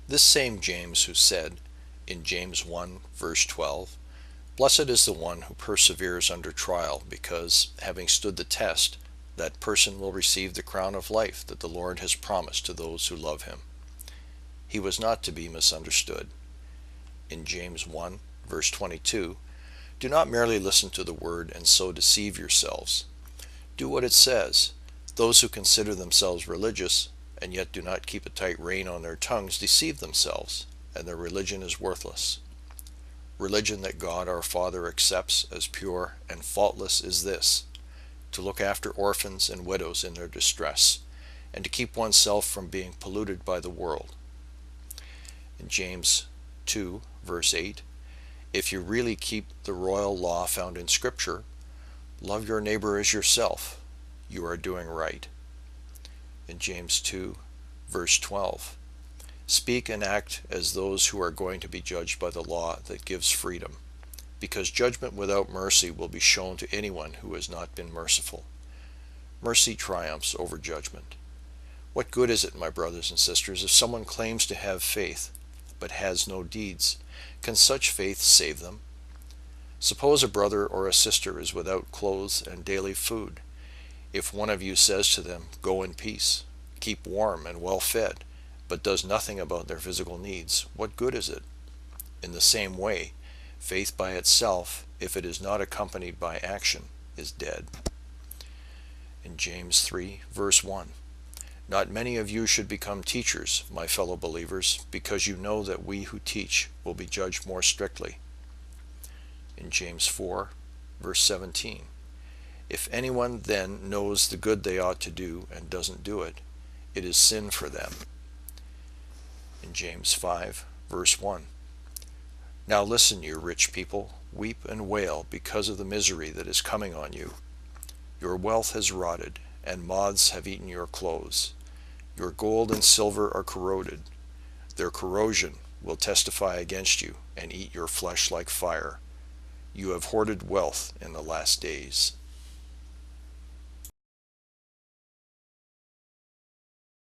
This same James who said, in James 1 verse 12, "Blessed is the one who perseveres under trial, because, having stood the test, that person will receive the crown of life that the Lord has promised to those who love him." He was not to be misunderstood. In James 1 verse 22, "Do not merely listen to the word and so deceive yourselves. Do what it says. Those who consider themselves religious and yet do not keep a tight rein on their tongues deceive themselves, and their religion is worthless. Religion that God our Father accepts as pure and faultless is this: to look after orphans and widows in their distress, and to keep oneself from being polluted by the world." In James 2 verse 8, "If you really keep the royal law found in Scripture, love your neighbor as yourself, you are doing right." In James 2 verse 12, "Speak and act as those who are going to be judged by the law that gives freedom, because judgment without mercy will be shown to anyone who has not been merciful. Mercy triumphs over judgment." What good is it, my brothers and sisters, if someone claims to have faith but has no deeds? Can such faith save them? Suppose a brother or a sister is without clothes and daily food. If one of you says to them, "Go in peace, keep warm and well fed," but does nothing about their physical needs, what good is it? In the same way, faith by itself, if it is not accompanied by action, is dead. In James 3 verse 1, "Not many of you should become teachers, my fellow believers, because you know that we who teach will be judged more strictly." In James 4 verse 17, "If anyone then knows the good they ought to do and doesn't do it, it is sin for them." In James 5 verse 1, "Now listen, you rich people, weep and wail because of the misery that is coming on you. Your wealth has rotted, and moths have eaten your clothes. Your gold and silver are corroded. Their corrosion will testify against you and eat your flesh like fire. You have hoarded wealth in the last days."